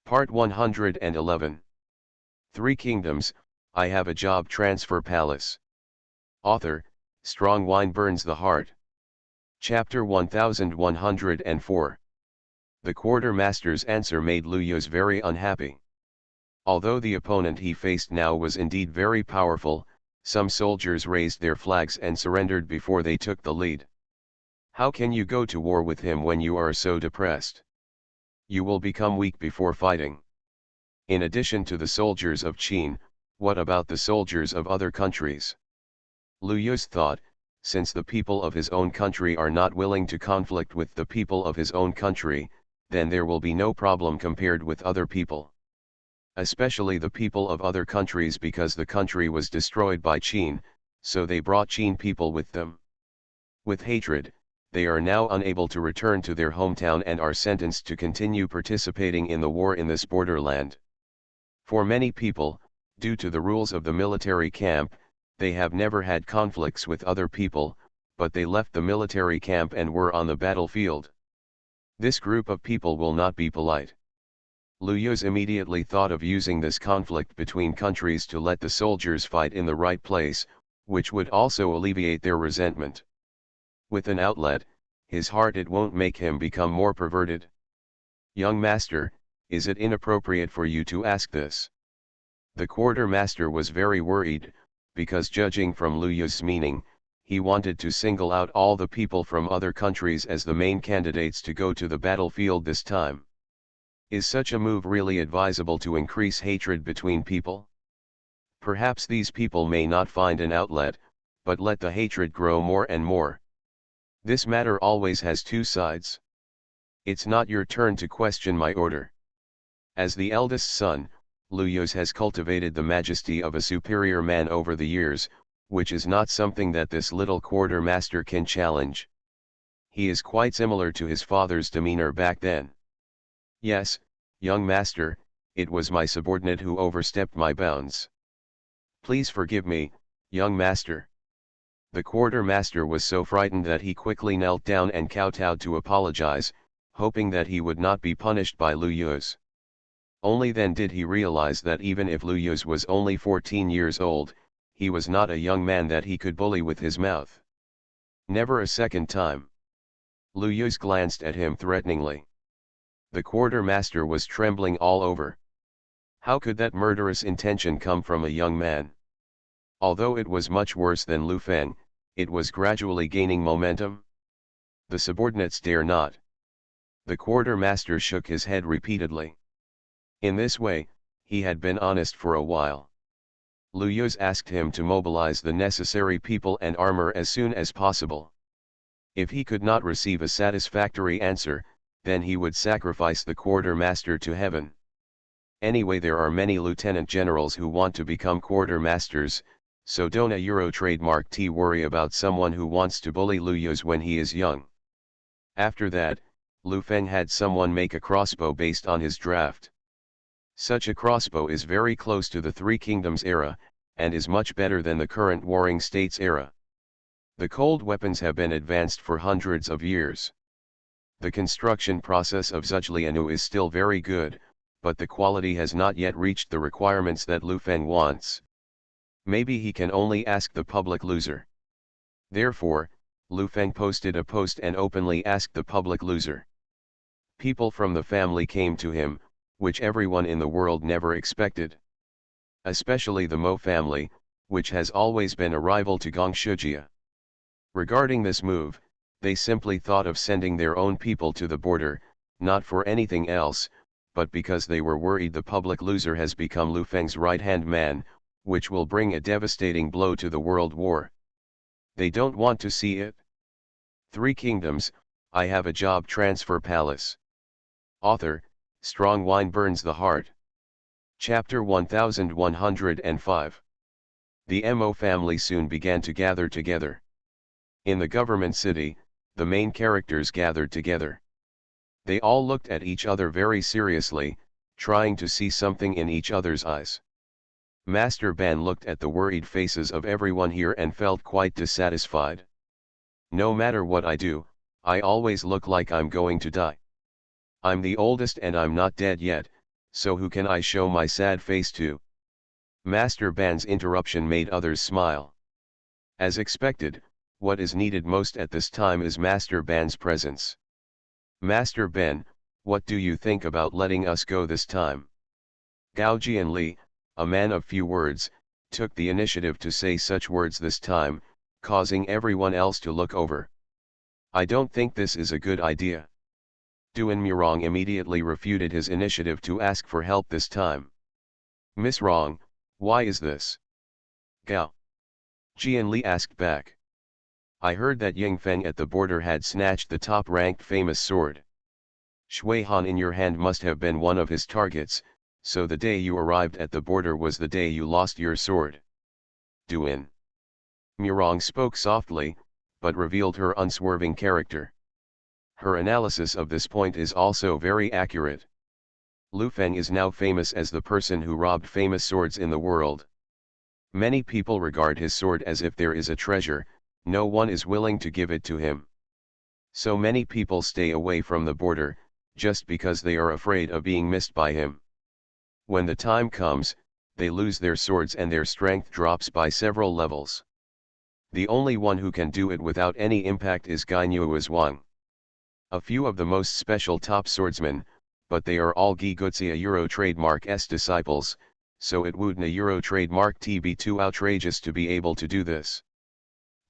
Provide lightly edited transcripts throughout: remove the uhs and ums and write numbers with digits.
Part 111. Three Kingdoms, I Have a Job Transfer Palace. Author, Strong Wine Burns the Heart. Chapter 1104. The quartermaster's answer made Luyos very unhappy. Although the opponent he faced now was indeed very powerful, some soldiers raised their flags and surrendered before they took the lead. How can you go to war with him when you are so depressed? You will become weak before fighting. In addition to the soldiers of Qin, what about the soldiers of other countries? Luyos thought, since the people of his own country are not willing to conflict with the people of his own country, then there will be no problem compared with other people. Especially the people of other countries, because the country was destroyed by Qin, so they brought Qin people with them. With hatred, they are now unable to return to their hometown and are sentenced to continue participating in the war in this borderland. For many people, due to the rules of the military camp, they have never had conflicts with other people, but they left the military camp and were on the battlefield. This group of people will not be polite. Luyos immediately thought of using this conflict between countries to let the soldiers fight in the right place, which would also alleviate their resentment. With an outlet, his heart, it won't make him become more perverted. Young master, is it inappropriate for you to ask this? The quartermaster was very worried, because judging from Luyos' meaning, he wanted to single out all the people from other countries as the main candidates to go to the battlefield this time. Is such a move really advisable to increase hatred between people? Perhaps these people may not find an outlet, but let the hatred grow more and more. This matter always has two sides. It's not your turn to question my order. As the eldest son, Luyos has cultivated the majesty of a superior man over the years, which is not something that this little quartermaster can challenge. He is quite similar to his father's demeanor back then. Yes, young master, it was my subordinate who overstepped my bounds. Please forgive me, young master. The quartermaster was so frightened that he quickly knelt down and kowtowed to apologize, hoping that he would not be punished by Luyos. Only then did he realize that even if Luyos was only 14 years old, he was not a young man that he could bully with his mouth. Never a second time. Luyos glanced at him threateningly. The quartermaster was trembling all over. How could that murderous intention come from a young man? Although it was much worse than Lu Feng, it was gradually gaining momentum. The subordinates dare not. The quartermaster shook his head repeatedly. In this way, he had been honest for a while. Luyos asked him to mobilize the necessary people and armor as soon as possible. If he could not receive a satisfactory answer, then he would sacrifice the quartermaster to heaven. Anyway, there are many lieutenant generals who want to become quartermasters, so don't a Euro trademark T worry about someone who wants to bully Luyos when he is young. After that, Lu Feng had someone make a crossbow based on his draft. Such a crossbow is very close to the Three Kingdoms era, and is much better than the current Warring States era. The cold weapons have been advanced for hundreds of years. The construction process of Zhuglianu is still very good, but the quality has not yet reached the requirements that Lu Feng wants. Maybe he can only ask the public loser. Therefore, Lu Feng posted a post and openly asked the public loser. People from the family came to him, which everyone in the world never expected. Especially the Mo family, which has always been a rival to Gongshujia. Regarding this move, they simply thought of sending their own people to the border, not for anything else, but because they were worried the public loser has become Lu Feng's right-hand man, which will bring a devastating blow to the world war. They don't want to see it. Three Kingdoms, I Have a Job Transfer Palace. Author, Strong Wine Burns the Heart. Chapter 1105. The Mo family soon began to gather together. In the government city, the main characters gathered together. They all looked at each other very seriously, trying to see something in each other's eyes. Master Ban looked at the worried faces of everyone here and felt quite dissatisfied. No matter what I do, I always look like I'm going to die. I'm the oldest and I'm not dead yet, So who can I show my sad face to? Master Ban's interruption made others smile. As expected, what is needed most at this time is Master Ban's presence. Master Ben, what do you think about letting us go this time? Gao Jianli, a man of few words, took the initiative to say such words this time, causing everyone else to look over. I don't think this is a good idea. Duan Murong immediately refuted his initiative to ask for help this time. Miss Rong, why is this? Gao Jianli asked back. I heard that Ying Feng at the border had snatched the top-ranked famous sword. Shui Han in your hand must have been one of his targets, so the day you arrived at the border was the day you lost your sword. Duan Murong spoke softly, but revealed her unswerving character. Her analysis of this point is also very accurate. Lu Feng is now famous as the person who robbed famous swords in the world. Many people regard his sword as if there is a treasure, no one is willing to give it to him. So many people stay away from the border, just because they are afraid of being missed by him. When the time comes, they lose their swords and their strength drops by several levels. The only one who can do it without any impact is Gainyu Wang. A few of the most special top swordsmen, but they are all Gi Gutsia Euro trademark S disciples, so it would na Euro trademark T be too outrageous to be able to do this.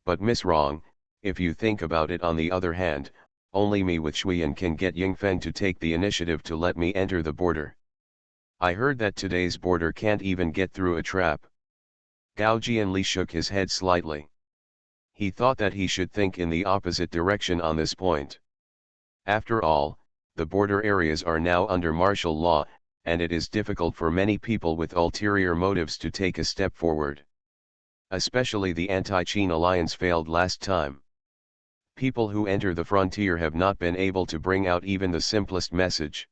But Miss Rong, if you think about it, on the other hand, only me with Shuiyan can get Yingfeng to take the initiative to let me enter the border. I heard that today's border can't even get through a trap. Gao Jianli shook his head slightly. He thought that he should think in the opposite direction on this point. After all, the border areas are now under martial law, and it is difficult for many people with ulterior motives to take a step forward. Especially the anti-Qin alliance failed last time. People who enter the frontier have not been able to bring out even the simplest message.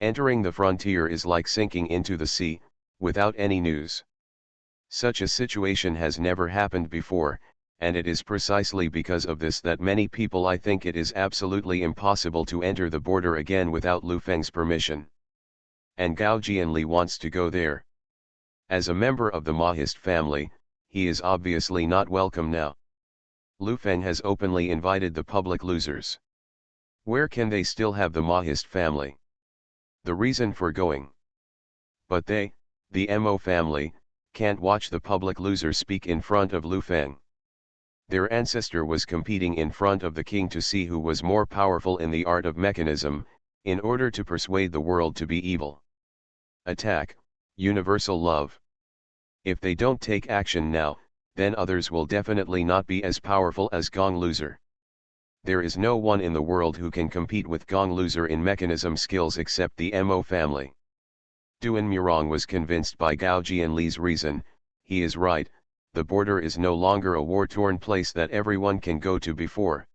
Entering the frontier is like sinking into the sea, without any news. Such a situation has never happened before, and it is precisely because of this that many people think it is absolutely impossible to enter the border again without Lu Feng's permission. And Gao Jianli wants to go there. As a member of the Mahist family, he is obviously not welcome now. Lu Feng has openly invited the public losers. Where can they still have the Mahist family? The reason for going. But they, the Mo family, can't watch the public loser speak in front of Lu Feng. Their ancestor was competing in front of the king to see who was more powerful in the art of mechanism, in order to persuade the world to be evil. Attack, universal love. If they don't take action now, then others will definitely not be as powerful as Gong Loser. There is no one in the world who can compete with Gong Loser in mechanism skills except the Mo family. Duan Murong was convinced by Gao Jianli's reason. He is right, the border is no longer a war-torn place that everyone can go to before.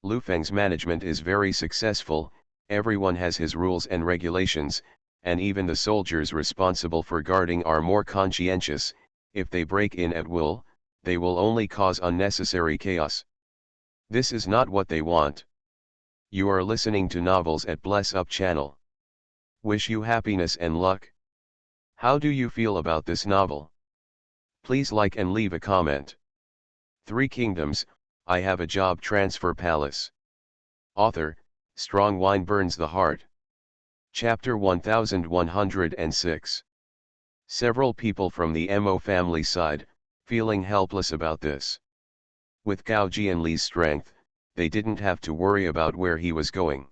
Lu Feng's management is very successful, everyone has his rules and regulations, and even the soldiers responsible for guarding are more conscientious. If they break in at will, they will only cause unnecessary chaos. This is not what they want. You are listening to Novels at Bless Up channel. Wish you happiness and luck. How do you feel about this novel? Please like and leave a comment. 3 Kingdoms, I Have a Job Transfer Palace. Author, Strong Wine Burns the Heart. Chapter 1106. Several people from the Mo family side, feeling helpless about this. With Gao Jianli's strength, they didn't have to worry about where he was going.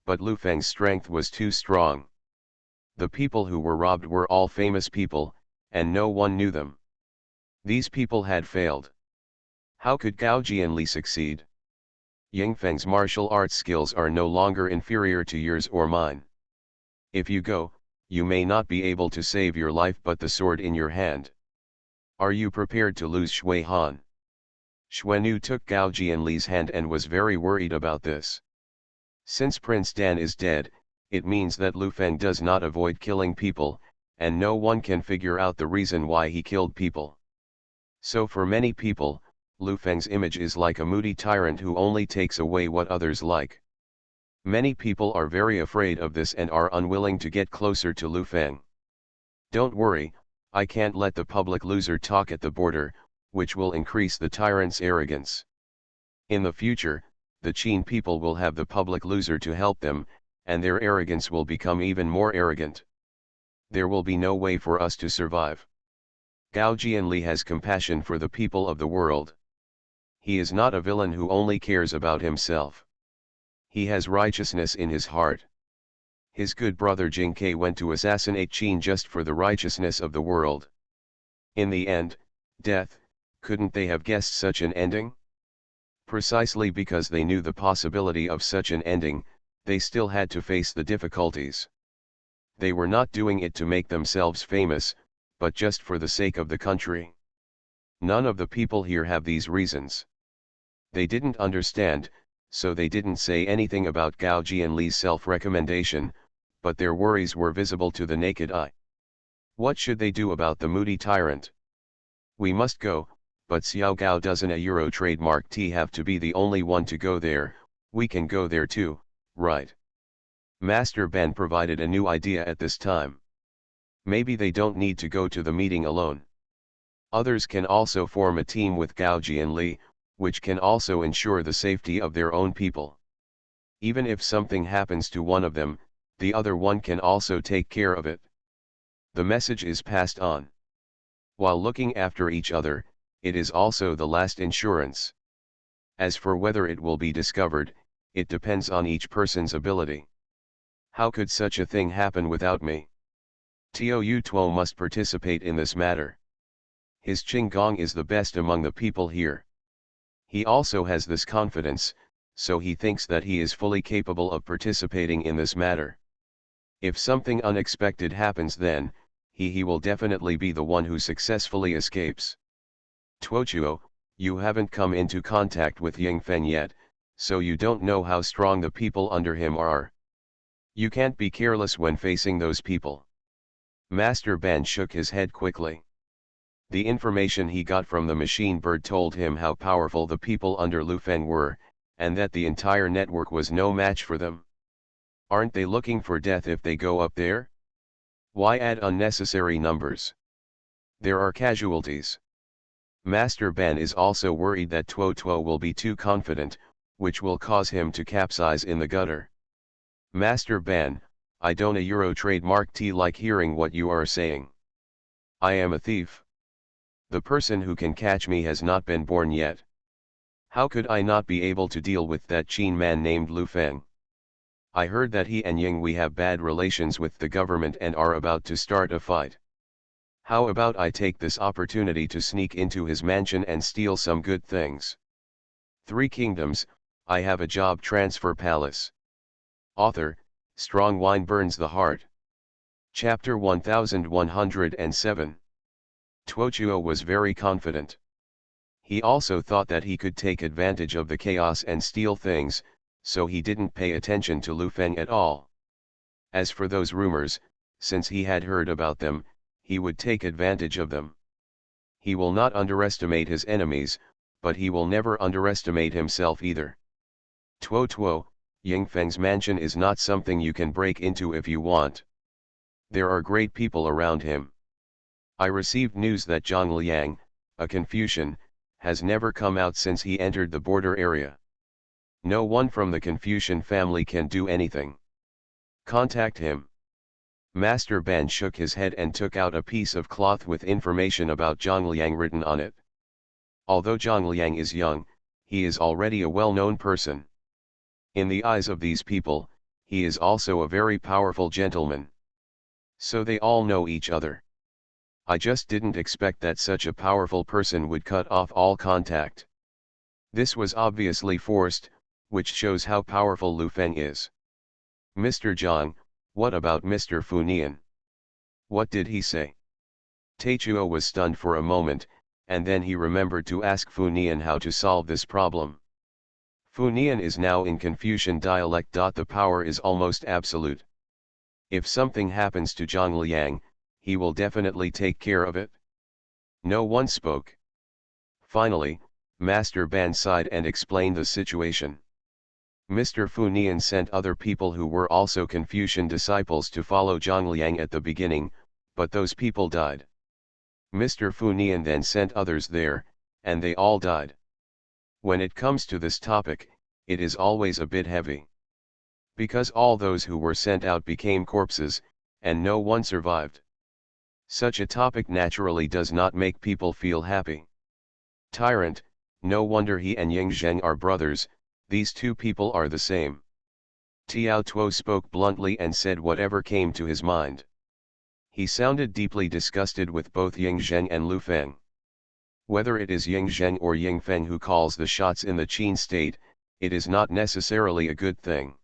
But Lu Feng's strength was too strong. The people who were robbed were all famous people, and no one knew them. These people had failed. How could Gao Jianli succeed? Yingfeng's martial arts skills are no longer inferior to yours or mine. If you go, you may not be able to save your life but the sword in your hand. Are you prepared to lose Shui Han? Xuenu took Gao Jianli's hand and was very worried about this. Since Prince Dan is dead, it means that Lu Feng does not avoid killing people, and no one can figure out the reason why he killed people. So for many people, Lu Feng's image is like a moody tyrant who only takes away what others like. Many people are very afraid of this and are unwilling to get closer to Lu Feng. Don't worry, I can't let the public loser talk at the border, which will increase the tyrant's arrogance. In the future, the Qin people will have the public loser to help them, and their arrogance will become even more arrogant. There will be no way for us to survive. Gao Jianli has compassion for the people of the world. He is not a villain who only cares about himself. He has righteousness in his heart. His good brother Jing Kai went to assassinate Qin just for the righteousness of the world. In the end, death. Couldn't they have guessed such an ending? Precisely because they knew the possibility of such an ending, they still had to face the difficulties. They were not doing it to make themselves famous, but just for the sake of the country. None of the people here have these reasons. They didn't understand, so they didn't say anything about Gao Jianli's self-recommendation, but their worries were visible to the naked eye. What should they do about the moody tyrant? We must go, but Xiao Gao doesn't a Euro trademark T have to be the only one to go there, we can go there too, right? Master Ben provided a new idea at this time. Maybe they don't need to go to the meeting alone. Others can also form a team with Gao Jianli, which can also ensure the safety of their own people. Even if something happens to one of them, the other one can also take care of it. The message is passed on. While looking after each other, it is also the last insurance. As for whether it will be discovered, it depends on each person's ability. How could such a thing happen without me? Tou Tuo must participate in this matter. His Qinggong is the best among the people here. He also has this confidence, so he thinks that he is fully capable of participating in this matter. If something unexpected happens, then he will definitely be the one who successfully escapes. Tuochuo, you haven't come into contact with Yingfeng yet, so you don't know how strong the people under him are. You can't be careless when facing those people. Master Ban shook his head quickly. The information he got from the machine bird told him how powerful the people under Lu Feng were, and that the entire network was no match for them. Aren't they looking for death if they go up there? Why add unnecessary numbers? There are casualties. Master Ben is also worried that Tuo Tuo will be too confident, which will cause him to capsize in the gutter. Master Ben, I don't a Euro trademark T like hearing what you are saying. I am a thief. The person who can catch me has not been born yet. How could I not be able to deal with that Qin man named Lu Feng? I heard that he and Ying Wei have bad relations with the government and are about to start a fight. How about I take this opportunity to sneak into his mansion and steal some good things? Three Kingdoms, I have a job transfer palace. Author, Strong Wine Burns the Heart. Chapter 1107. Tuochuo was very confident. He also thought that he could take advantage of the chaos and steal things, so he didn't pay attention to Lu Feng at all. As for those rumors, since he had heard about them, he would take advantage of them. He will not underestimate his enemies, but he will never underestimate himself either. Tuo Tuo, Yingfeng's mansion is not something you can break into if you want. There are great people around him. I received news that Zhang Liang, a Confucian, has never come out since he entered the border area. No one from the Confucian family can do anything. Contact him. Master Ben shook his head and took out a piece of cloth with information about Zhang Liang written on it. Although Zhang Liang is young, he is already a well-known person. In the eyes of these people, he is also a very powerful gentleman. So they all know each other. I just didn't expect that such a powerful person would cut off all contact. This was obviously forced, which shows how powerful Lu Feng is. Mr. Zhang, what about Mr. Fu Nian? What did he say? Taichuo was stunned for a moment, and then he remembered to ask Fu Nian how to solve this problem. Fu Nian is now in Confucian dialect. The power is almost absolute. If something happens to Zhang Liang, he will definitely take care of it. No one spoke. Finally, Master Ban sighed and explained the situation. Mr. Fu Nian sent other people who were also Confucian disciples to follow Zhang Liang at the beginning, but those people died. Mr. Fu Nian then sent others there, and they all died. When it comes to this topic, it is always a bit heavy. Because all those who were sent out became corpses, and no one survived. Such a topic naturally does not make people feel happy. Tyrant, no wonder he and Ying Zheng are brothers, these two people are the same. Tiao Tuo spoke bluntly and said whatever came to his mind. He sounded deeply disgusted with both Ying Zheng and Lu Feng. Whether it is Ying Zheng or Ying Feng who calls the shots in the Qin state, it is not necessarily a good thing.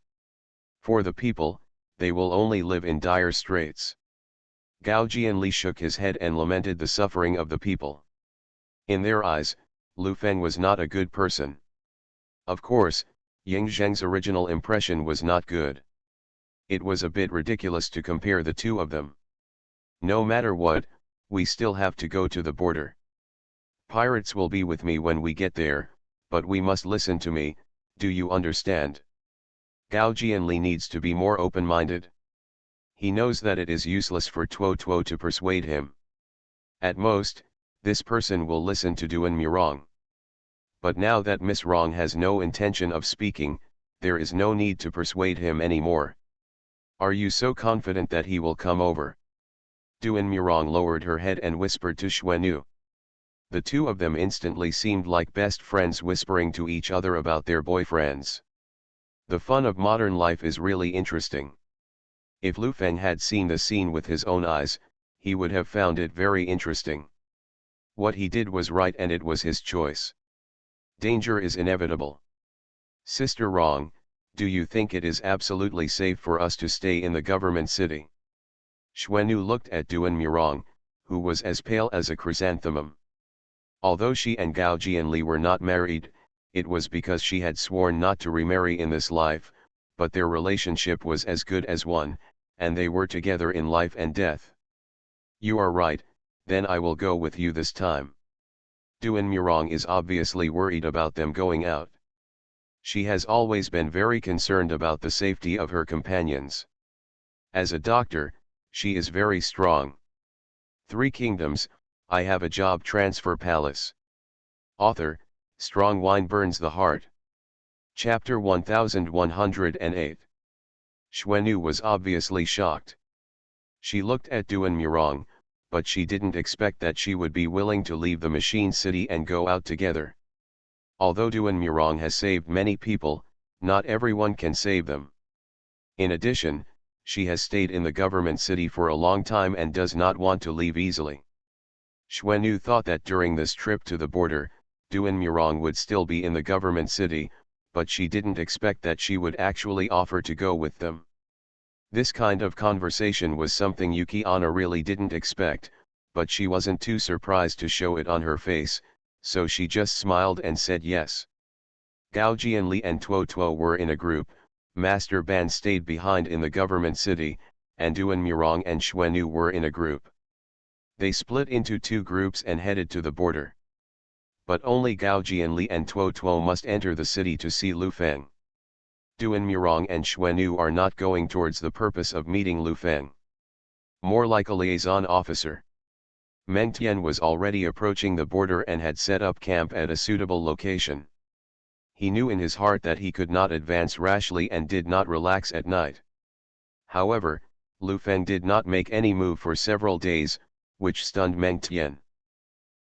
For the people, they will only live in dire straits. Gao Jianli shook his head and lamented the suffering of the people. In their eyes, Lu Feng was not a good person. Of course, Ying Zheng's original impression was not good. It was a bit ridiculous to compare the two of them. No matter what, we still have to go to the border. Pirates will be with me when we get there, but we must listen to me, do you understand? Gao Jianli needs to be more open-minded. He knows that it is useless for Tuo Tuo to persuade him. At most, this person will listen to Duan Murong. But now that Miss Rong has no intention of speaking, there is no need to persuade him anymore. Are you so confident that he will come over? Duan Murong lowered her head and whispered to Xuanu. The two of them instantly seemed like best friends whispering to each other about their boyfriends. The fun of modern life is really interesting. If Lu Feng had seen the scene with his own eyes, he would have found it very interesting. What he did was right and it was his choice. Danger is inevitable. Sister Rong, do you think it is absolutely safe for us to stay in the government city? Xuanu looked at Duan Murong, who was as pale as a chrysanthemum. Although she and Gao Jianli were not married, it was because she had sworn not to remarry in this life, but their relationship was as good as one, and they were together in life and death. You are right, then I will go with you this time. Duan Murong is obviously worried about them going out. She has always been very concerned about the safety of her companions. As a doctor, she is very strong. Three Kingdoms, I have a job transfer palace. Author, Strong Wine Burns the Heart. Chapter 1108. Xuanu was obviously shocked. She looked at Duan Murong, but she didn't expect that she would be willing to leave the machine city and go out together. Although Duan Murong has saved many people, not everyone can save them. In addition, she has stayed in the government city for a long time and does not want to leave easily. Xuanu thought that during this trip to the border, Duan Murong would still be in the government city, but she didn't expect that she would actually offer to go with them. This kind of conversation was something Yuki Anna really didn't expect, but she wasn't too surprised to show it on her face, so she just smiled and said yes. Gao Jianli and Tuo Tuo were in a group, Master Ban stayed behind in the government city, and Duan Murong and Xuanu were in a group. They split into two groups and headed to the border. But only Gao Jianli and Tuo Tuo must enter the city to see Lu Feng. Duan Murong and Xuanu are not going towards the purpose of meeting Lu Feng. More like a liaison officer. Meng Tian was already approaching the border and had set up camp at a suitable location. He knew in his heart that he could not advance rashly and did not relax at night. However, Lu Feng did not make any move for several days, which stunned Meng Tian.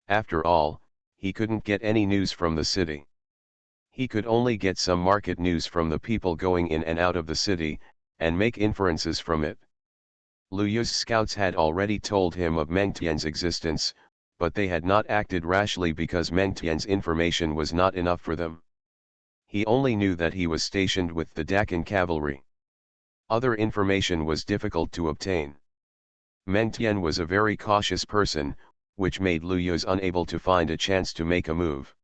After all, he couldn't get any news from the city. He could only get some market news from the people going in and out of the city, and make inferences from it. Lu Yu's scouts had already told him of Meng Tian's existence, but they had not acted rashly because Meng Tian's information was not enough for them. He only knew that he was stationed with the Dakin cavalry. Other information was difficult to obtain. Meng Tian was a very cautious person, which made Lu Yuz unable to find a chance to make a move.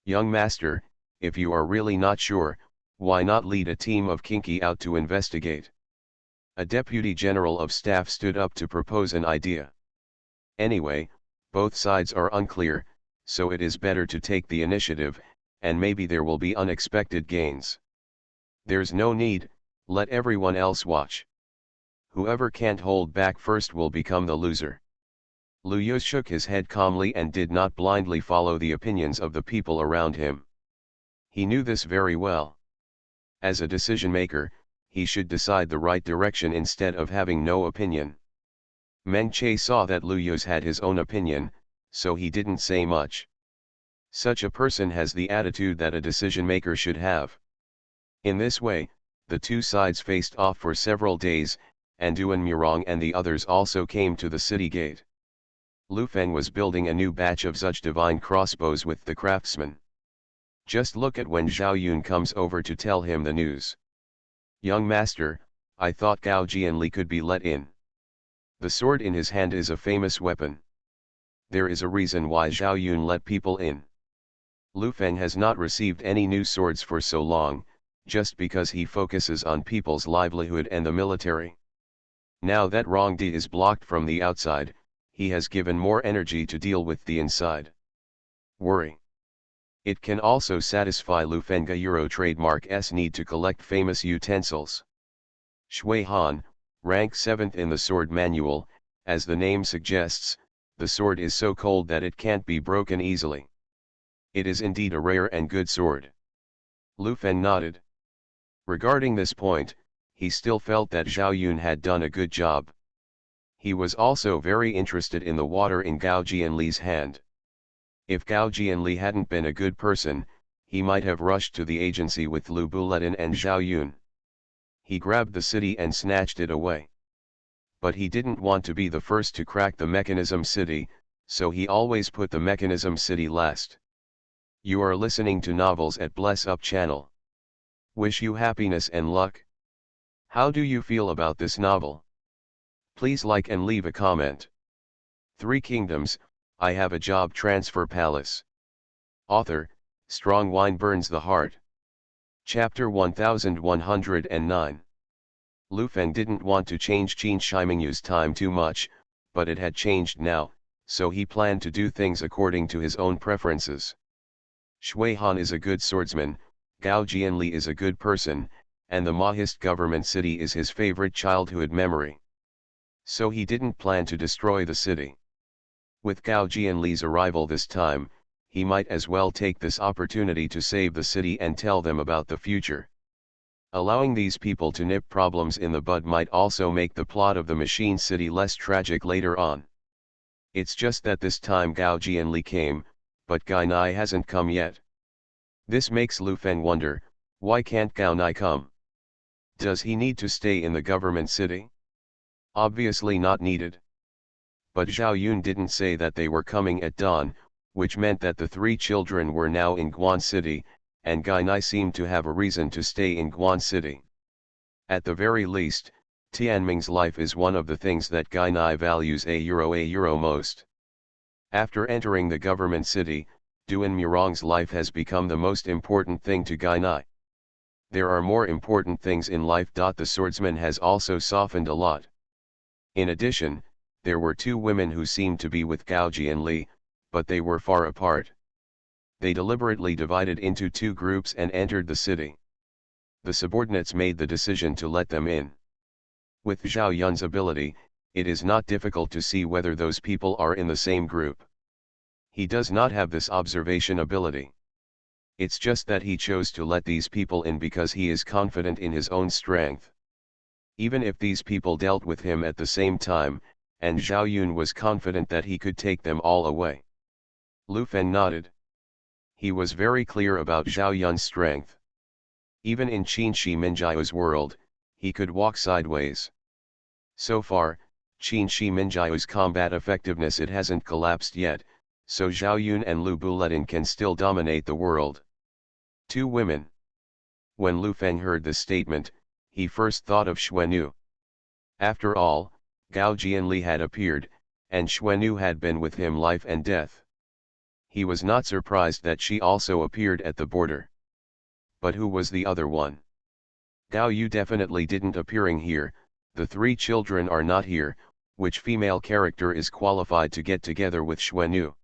Young master, if you are really not sure, why not lead a team of Kinki out to investigate? A deputy general of staff stood up to propose an idea. Anyway, both sides are unclear, so it is better to take the initiative, and maybe there will be unexpected gains. There's no need, let everyone else watch. Whoever can't hold back first will become the loser. Lu Yu shook his head calmly and did not blindly follow the opinions of the people around him. He knew this very well. As a decision maker, he should decide the right direction instead of having no opinion. Meng Che saw that Lu Yu's had his own opinion, so he didn't say much. Such a person has the attitude that a decision maker should have. In this way, the two sides faced off for several days, and Duan Murong and the others also came to the city gate. Lu Feng was building a new batch of such divine crossbows with the craftsman. Just look at when Zhao Yun comes over to tell him the news. Young master, I thought Gao Jianli could be let in. The sword in his hand is a famous weapon. There is a reason why Zhao Yun let people in. Lu Feng has not received any new swords for so long, just because he focuses on people's livelihood and the military. Now that Rong Di is blocked from the outside, he has given more energy to deal with the inside. Worry. It can also satisfy Lu Feng Euro trademark's need to collect famous utensils. Shui Han, rank 7th in the sword manual, as the name suggests, the sword is so cold that it can't be broken easily. It is indeed a rare and good sword. Lu Feng nodded. Regarding this point, he still felt that Zhao Yun had done a good job. He was also very interested in the water in Gao Jianli's hand. If Gao Jianli hadn't been a good person, he might have rushed to the agency with Lu Buletin and Zhao Yun. He grabbed the city and snatched it away. But he didn't want to be the first to crack the mechanism city, so he always put the mechanism city last. You are listening to Novels at Bless Up channel. Wish you happiness and luck. How do you feel about this novel? Please like and leave a comment. Three Kingdoms, I Have a Job Transfer Palace. Author, Strong Wine Burns the Heart. Chapter 1109. Lu Feng didn't want to change Qin Shimingyu's time too much, but it had changed now, so he planned to do things according to his own preferences. Shui Han is a good swordsman, Gao Jianli is a good person, and the Maoist government city is his favorite childhood memory. So he didn't plan to destroy the city. With Gao Jianli's arrival this time, he might as well take this opportunity to save the city and tell them about the future. Allowing these people to nip problems in the bud might also make the plot of the machine city less tragic later on. It's just that this time Gao Jianli came, but Gai Nai hasn't come yet. This makes Lu Feng wonder, why can't Gao Nai come? Does he need to stay in the government city? Obviously not needed. But Zhao Yun didn't say that they were coming at dawn, which meant that the three children were now in Guan City, and Gai Nai seemed to have a reason to stay in Guan City. At the very least, Tianming's life is one of the things that Gai Nai values a euro most. After entering the government city, Duan Murong's life has become the most important thing to Gai Nai. There are more important things in life. The swordsman has also softened a lot. In addition, there were two women who seemed to be with Gao Jianli, but they were far apart. They deliberately divided into two groups and entered the city. The subordinates made the decision to let them in. With Zhao Yun's ability, it is not difficult to see whether those people are in the same group. He does not have this observation ability. It's just that he chose to let these people in because he is confident in his own strength. Even if these people dealt with him at the same time, and Zhao Yun was confident that he could take them all away. Lu Feng nodded. He was very clear about Zhao Yun's strength. Even in Qin Shimingyu's world, he could walk sideways. So far, Qin Shimingyu's combat effectiveness it hasn't collapsed yet, so Zhao Yun and Lu Buletin can still dominate the world. Two women. When Lu Feng heard this statement, he first thought of Xuanu. After all, Gao Jianli had appeared, and Xuanu had been with him life and death. He was not surprised that she also appeared at the border. But who was the other one? Gao Yu definitely didn't appearing here, the three children are not here, which female character is qualified to get together with Xuanu?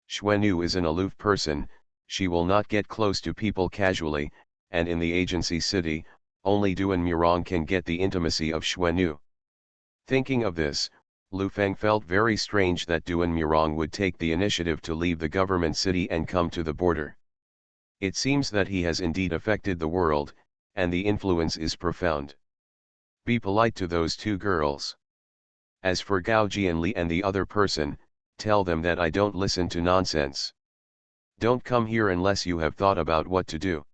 Xuanu is an aloof person, she will not get close to people casually, and in the agency city, only Duan Murong can get the intimacy of Xuanyu. Thinking of this, Lu Feng felt very strange that Duan Murong would take the initiative to leave the government city and come to the border. It seems that he has indeed affected the world, and the influence is profound. Be polite to those two girls. As for Gao Jianli and the other person, tell them that I don't listen to nonsense. Don't come here unless you have thought about what to do.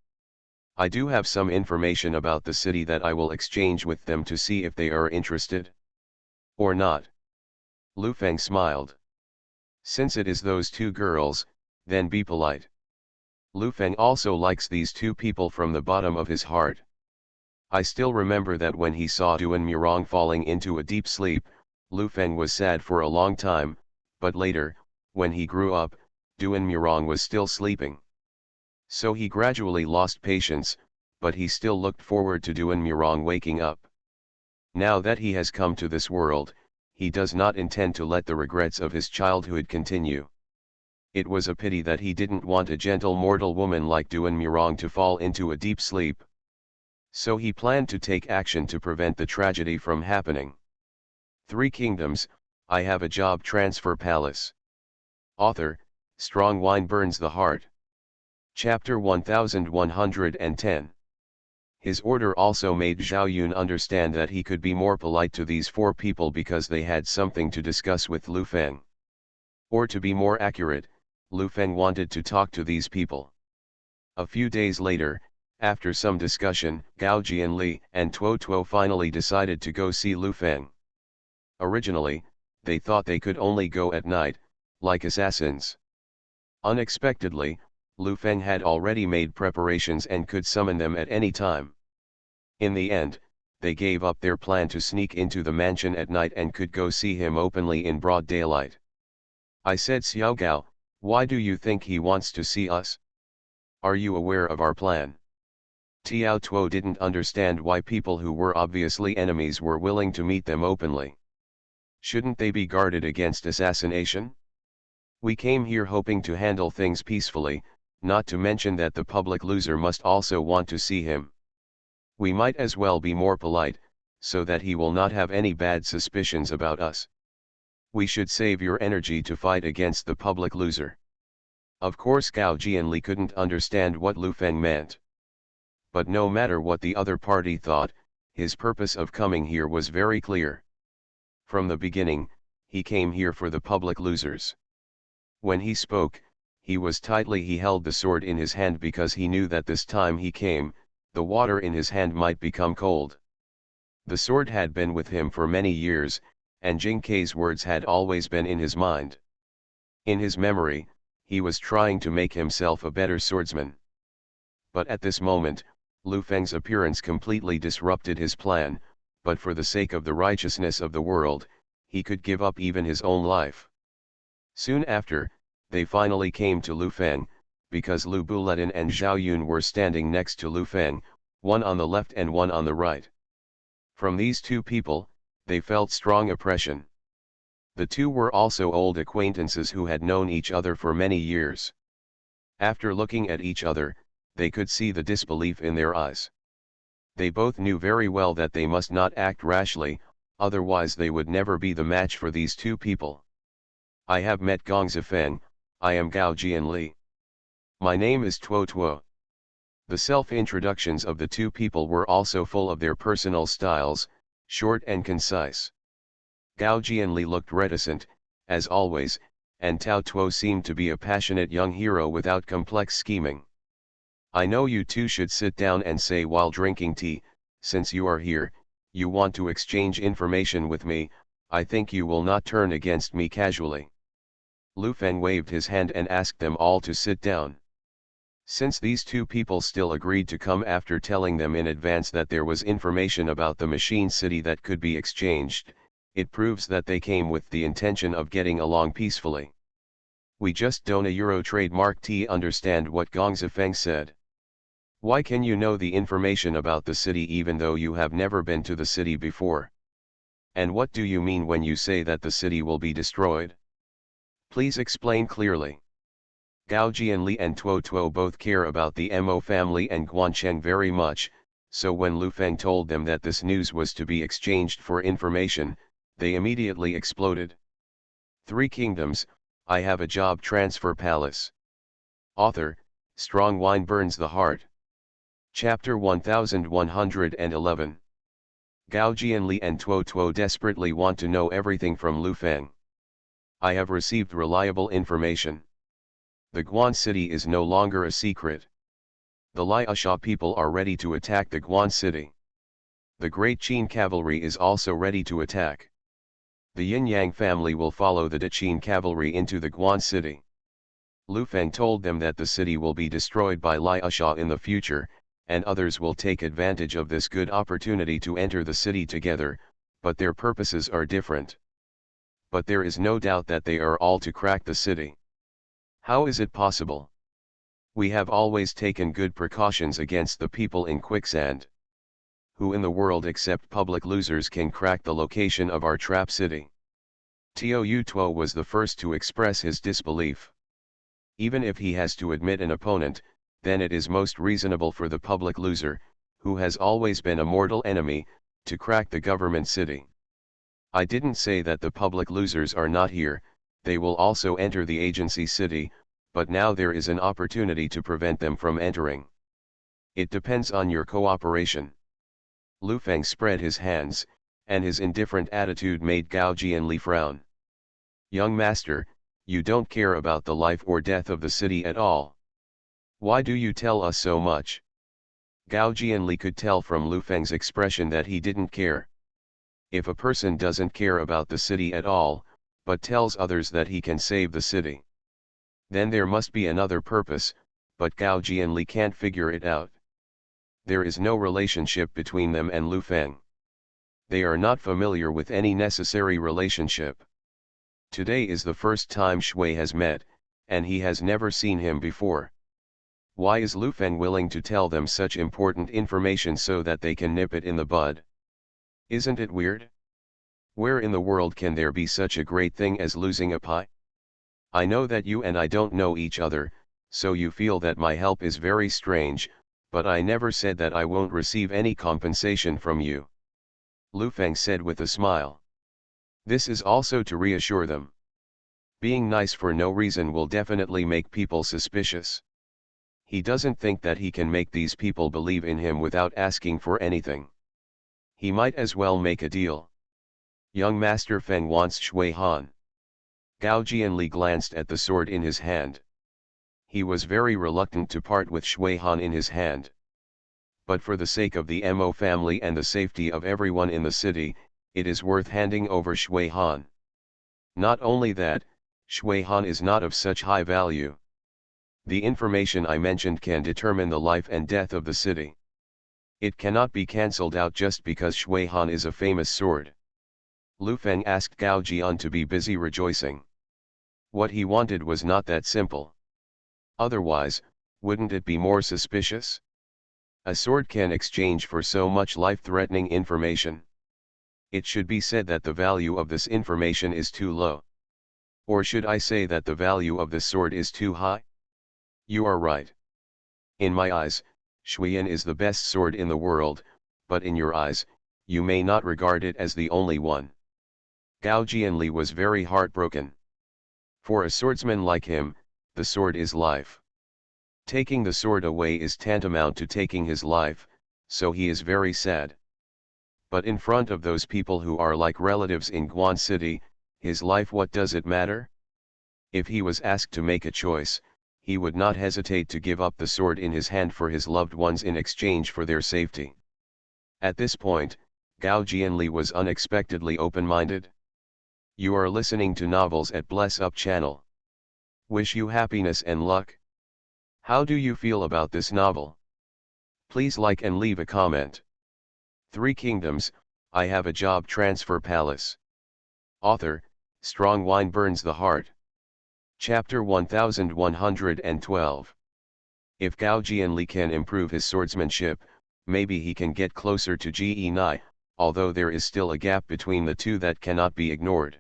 I do have some information about the city that I will exchange with them to see if they are interested. Or not. Lu Feng smiled. Since it is those two girls, then be polite. Lu Feng also likes these two people from the bottom of his heart. I still remember that when he saw Duan Murong falling into a deep sleep, Lu Feng was sad for a long time, but later, when he grew up, Duan Murong was still sleeping. So he gradually lost patience, but he still looked forward to Duan Murong waking up. Now that he has come to this world, he does not intend to let the regrets of his childhood continue. It was a pity that he didn't want a gentle mortal woman like Duan Murong to fall into a deep sleep. So he planned to take action to prevent the tragedy from happening. Three Kingdoms, I Have a Job Transfer Palace. Author, Strong Wine Burns the Heart. Chapter 1110. His order also made Zhao Yun understand that he could be more polite to these four people because they had something to discuss with Lu Feng. Or to be more accurate, Lu Feng wanted to talk to these people. A few days later, after some discussion, Gao Jianli and Tuo Tuo finally decided to go see Lu Feng. Originally, they thought they could only go at night, like assassins. Unexpectedly, Lu Feng had already made preparations and could summon them at any time. In the end, they gave up their plan to sneak into the mansion at night and could go see him openly in broad daylight. I said, Xiao Gao, why do you think he wants to see us? Are you aware of our plan? Tiao Tuo didn't understand why people who were obviously enemies were willing to meet them openly. Shouldn't they be guarded against assassination? We came here hoping to handle things peacefully, not to mention that the public loser must also want to see him. We might as well be more polite, so that he will not have any bad suspicions about us. We should save your energy to fight against the public loser. Of course Gao Jianli couldn't understand what Lu Feng meant. But no matter what the other party thought, his purpose of coming here was very clear. From the beginning, he came here for the public losers. When he spoke, he held the sword in his hand because he knew that this time he came, the water in his hand might become cold. The sword had been with him for many years, and Jing Kei's words had always been in his mind. In his memory, he was trying to make himself a better swordsman. But at this moment, Lu Feng's appearance completely disrupted his plan, but for the sake of the righteousness of the world, he could give up even his own life. Soon after, they finally came to Lu Feng, because Lu Buletin and Zhao Yun were standing next to Lu Feng, one on the left and one on the right. From these two people, they felt strong oppression. The two were also old acquaintances who had known each other for many years. After looking at each other, they could see the disbelief in their eyes. They both knew very well that they must not act rashly, otherwise they would never be the match for these two people. I have met Gong Zifeng, I am Gao Jianli. My name is Tuo Tuo. The self-introductions of the two people were also full of their personal styles, short and concise. Gao Jianli looked reticent, as always, and Tao Tuo seemed to be a passionate young hero without complex scheming. I know you two should sit down and say while drinking tea, since you are here, you want to exchange information with me, I think you will not turn against me casually. Lu Feng waved his hand and asked them all to sit down. Since these two people still agreed to come after telling them in advance that there was information about the machine city that could be exchanged, it proves that they came with the intention of getting along peacefully. We just don't a Euro trademark T understand what Gong Zifeng said. Why can you know the information about the city even though you have never been to the city before? And what do you mean when you say that the city will be destroyed? Please explain clearly. Gao Jianli and Tuo Tuo both care about the Mo family and Guancheng very much, so when Lu Feng told them that this news was to be exchanged for information, they immediately exploded. Three Kingdoms, I have a job transfer palace. Author, Strong Wine Burns the Heart. Chapter 1111. Gao Jianli and Tuo Tuo desperately want to know everything from Lu Feng. I have received reliable information. The Guan city is no longer a secret. The Liaosha people are ready to attack the Guan city. The Great Qin cavalry is also ready to attack. The Yin-Yang family will follow the Qin cavalry into the Guan city. Lu Feng told them that the city will be destroyed by Liaosha in the future, and others will take advantage of this good opportunity to enter the city together, but their purposes are different. But there is no doubt that they are all to crack the city. How is it possible? We have always taken good precautions against the people in quicksand. Who in the world except public losers can crack the location of our trap city? Tou Tuo was the first to express his disbelief. Even if he has to admit an opponent, then it is most reasonable for the public loser, who has always been a mortal enemy, to crack the government city. I didn't say that the public losers are not here, they will also enter the agency city, but now there is an opportunity to prevent them from entering. It depends on your cooperation. Lu Feng spread his hands, and his indifferent attitude made Gao Jianli frown. Young master, you don't care about the life or death of the city at all. Why do you tell us so much? Gao Jianli could tell from Lu Feng's expression that he didn't care. If a person doesn't care about the city at all, but tells others that he can save the city, then there must be another purpose, but Gao Jianli can't figure it out. There is no relationship between them and Lu Feng. They are not familiar with any necessary relationship. Today is the first time Shui has met, and he has never seen him before. Why is Lu Feng willing to tell them such important information so that they can nip it in the bud? Isn't it weird? Where in the world can there be such a great thing as losing a pie? I know that you and I don't know each other, so you feel that my help is very strange, but I never said that I won't receive any compensation from you. Lu Feng said with a smile. This is also to reassure them. Being nice for no reason will definitely make people suspicious. He doesn't think that he can make these people believe in him without asking for anything. He might as well make a deal. Young Master Feng wants Shui Han. Gao Jianli glanced at the sword in his hand. He was very reluctant to part with Shui Han in his hand. But for the sake of the Mo family and the safety of everyone in the city, it is worth handing over Shui Han. Not only that, Shui Han is not of such high value. The information I mentioned can determine the life and death of the city. It cannot be cancelled out just because Shui Han is a famous sword. Lu Feng asked Gao Jian to be busy rejoicing. What he wanted was not that simple. Otherwise, wouldn't it be more suspicious? A sword can exchange for so much life-threatening information. It should be said that the value of this information is too low. Or should I say that the value of this sword is too high? You are right. In my eyes, Shuiyan is the best sword in the world, but in your eyes, you may not regard it as the only one. Gao Jianli was very heartbroken. For a swordsman like him, the sword is life. Taking the sword away is tantamount to taking his life, so he is very sad. But in front of those people who are like relatives in Guan City, his life, what does it matter? If he was asked to make a choice, he would not hesitate to give up the sword in his hand for his loved ones in exchange for their safety. At this point, Gao Jianli was unexpectedly open-minded. You are listening to Novels at Bless Up channel. Wish you happiness and luck. How do you feel about this novel? Please like and leave a comment. Three Kingdoms, I Have a Job Transfer Palace. Author, Strong Wine Burns the Heart. Chapter 1112. If Gao Jianli can improve his swordsmanship, maybe he can get closer to Ge Nai, although there is still a gap between the two that cannot be ignored.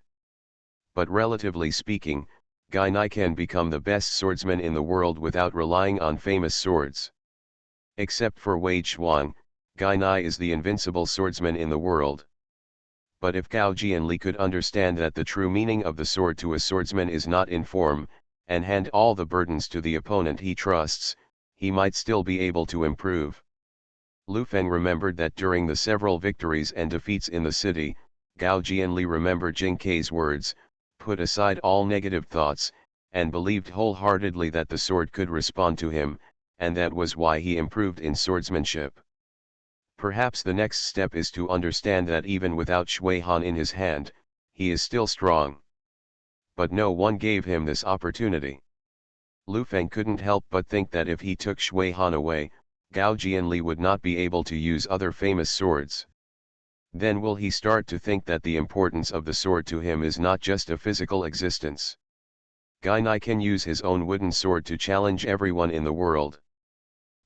But relatively speaking, Gai Nai can become the best swordsman in the world without relying on famous swords. Except for Wei Chuang, Gai Nai is the invincible swordsman in the world. But if Gao Jianli could understand that the true meaning of the sword to a swordsman is not in form, and hand all the burdens to the opponent he trusts, he might still be able to improve. Lu Feng remembered that during the several victories and defeats in the city, Gao Jianli remembered Jing Kei's words, put aside all negative thoughts, and believed wholeheartedly that the sword could respond to him, and that was why he improved in swordsmanship. Perhaps the next step is to understand that even without Shui Han in his hand, he is still strong. But no one gave him this opportunity. Lu Feng couldn't help but think that if he took Shui Han away, Gao Jianli would not be able to use other famous swords. Then will he start to think that the importance of the sword to him is not just a physical existence. Gai Nai can use his own wooden sword to challenge everyone in the world.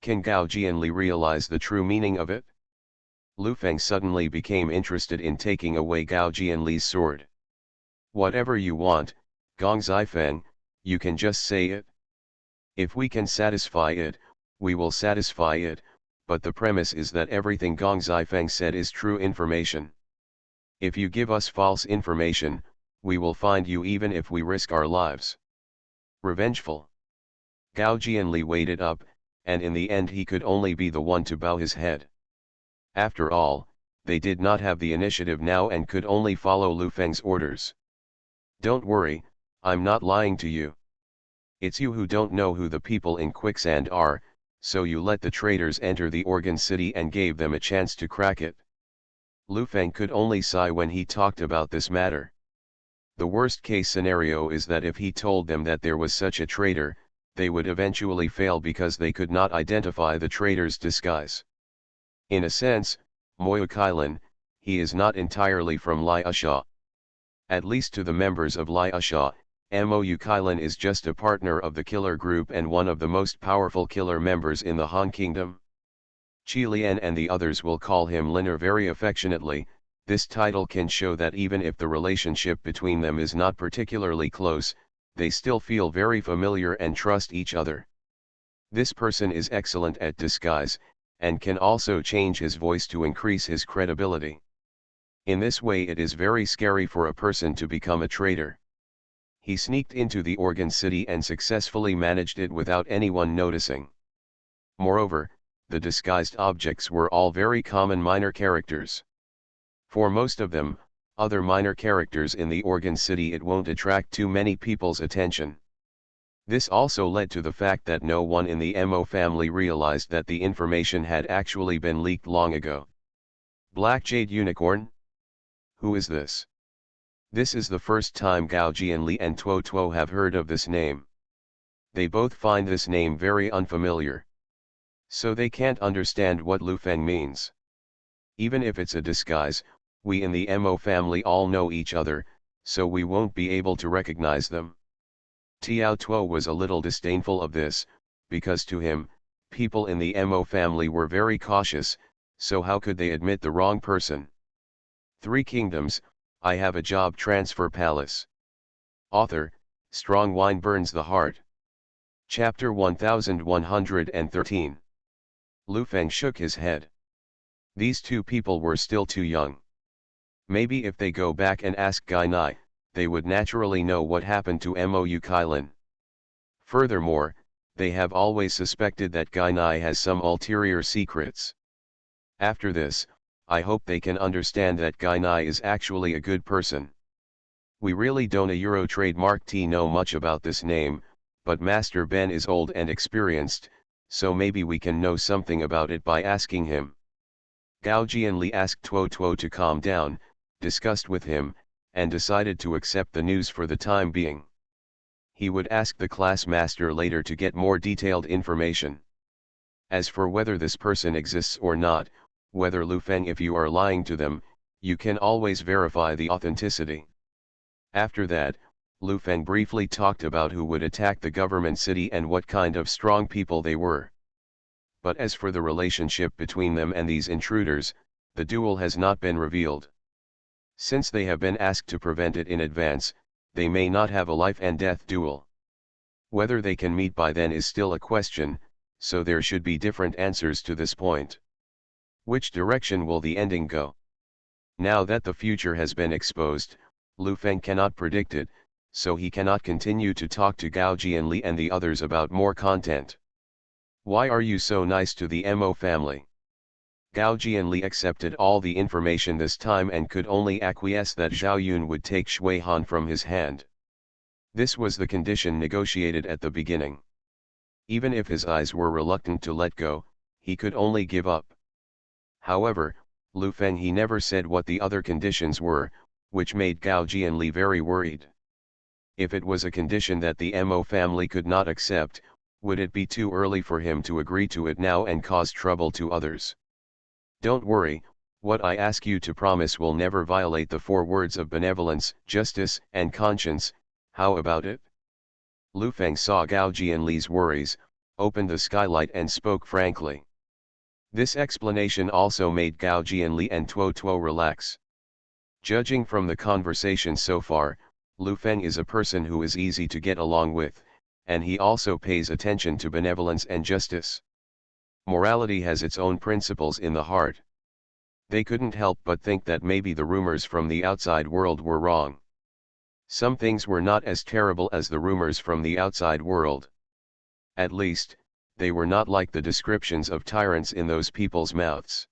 Can Gao Jianli realize the true meaning of it? Lu Feng suddenly became interested in taking away Gao Jianli's sword. Whatever you want, Gong Zifeng, you can just say it. If we can satisfy it, we will satisfy it, but the premise is that everything Gong Zifeng said is true information. If you give us false information, we will find you even if we risk our lives. Revengeful. Gao Jianli waited up, and in the end he could only be the one to bow his head. After all, they did not have the initiative now and could only follow Lu Feng's orders. Don't worry, I'm not lying to you. It's you who don't know who the people in Quicksand are, so you let the traitors enter the Organ City and gave them a chance to crack it. Lu Feng could only sigh when he talked about this matter. The worst case scenario is that if he told them that there was such a traitor, they would eventually fail because they could not identify the traitor's disguise. In a sense, Moyu Kailan, he is not entirely from Lai Asha. At least to the members of Lai Asha, Moyu Kailan is just a partner of the killer group and one of the most powerful killer members in the Han Kingdom. Qi Lian and the others will call him Liner very affectionately. This title can show that even if the relationship between them is not particularly close, they still feel very familiar and trust each other. This person is excellent at disguise, and can also change his voice to increase his credibility. In this way it is very scary for a person to become a traitor. He sneaked into the Organ City and successfully managed it without anyone noticing. Moreover, the disguised objects were all very common minor characters. For most of them, other minor characters in the Organ City, it won't attract too many people's attention. This also led to the fact that no one in the Mo family realized that the information had actually been leaked long ago. Black Jade Unicorn? Who is this? This is the first time Gao Jianli and Tuo Tuo have heard of this name. They both find this name very unfamiliar. So they can't understand what Lu Feng means. Even if it's a disguise, we in the Mo family all know each other, so we won't be able to recognize them. Tiao Tuo was a little disdainful of this, because to him, people in the Mo family were very cautious, so how could they admit the wrong person? Three Kingdoms, I Have a Job Transfer Palace. Author, Strong Wine Burns the Heart. Chapter 1113. Lu Feng shook his head. These two people were still too young. Maybe if they go back and ask Gai Nai, they would naturally know what happened to Moyu Kailan. Furthermore, they have always suspected that Gai Nai has some ulterior secrets. After this, I hope they can understand that Gai Nai is actually a good person. We really don't a Euro trademark T know much about this name, but Master Ben is old and experienced, so maybe we can know something about it by asking him. Gao Jianli asked Tuo Tuo to calm down, discussed with him, and decided to accept the news for the time being. He would ask the class master later to get more detailed information. As for whether this person exists or not, whether Lu Feng, if you are lying to them, you can always verify the authenticity. After that, Lu Feng briefly talked about who would attack the government city and what kind of strong people they were. But as for the relationship between them and these intruders, the duel has not been revealed. Since they have been asked to prevent it in advance, they may not have a life and death duel. Whether they can meet by then is still a question, so there should be different answers to this point. Which direction will the ending go? Now that the future has been exposed, Lu Feng cannot predict it, so he cannot continue to talk to Gao Jianli and the others about more content. Why are you so nice to the Mo family? Gao Jianli accepted all the information this time and could only acquiesce that Zhao Yun would take Shui Han from his hand. This was the condition negotiated at the beginning. Even if his eyes were reluctant to let go, he could only give up. However, Lu Feng he never said what the other conditions were, which made Gao Jianli very worried. If it was a condition that the Mo family could not accept, would it be too early for him to agree to it now and cause trouble to others? Don't worry, what I ask you to promise will never violate the 4 words of benevolence, justice, and conscience. How about it? Lu Feng saw Gao Jianli's worries, opened the skylight and spoke frankly. This explanation also made Gao Jianli and Tuo Tuo relax. Judging from the conversation so far, Lu Feng is a person who is easy to get along with, and he also pays attention to benevolence and justice. Morality has its own principles in the heart. They couldn't help but think that maybe the rumors from the outside world were wrong. Some things were not as terrible as the rumors from the outside world. At least, they were not like the descriptions of tyrants in those people's mouths.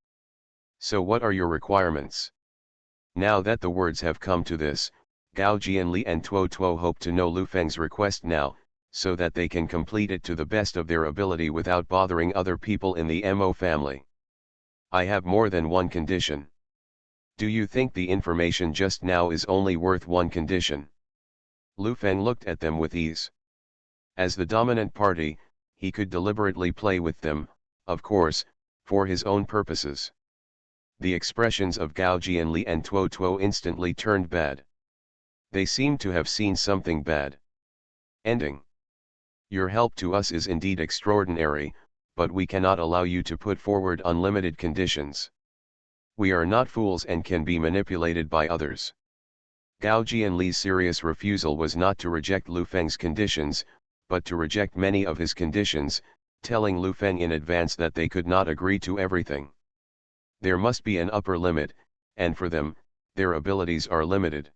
So what are your requirements? Now that the words have come to this, Gao Jianli and Tuo Tuo hope to know Lu Feng's request now, so that they can complete it to the best of their ability without bothering other people in the Mo family. I have more than one condition. Do you think the information just now is only worth one condition? Lu Feng looked at them with ease. As the dominant party, he could deliberately play with them, of course, for his own purposes. The expressions of Gao Jianli and Tuo Tuo instantly turned bad. They seemed to have seen something bad. Ending. Your help to us is indeed extraordinary, but we cannot allow you to put forward unlimited conditions. We are not fools and can be manipulated by others. Gao Jianli's serious refusal was not to reject Lu Feng's conditions, but to reject many of his conditions, telling Lu Feng in advance that they could not agree to everything. There must be an upper limit, and for them, their abilities are limited.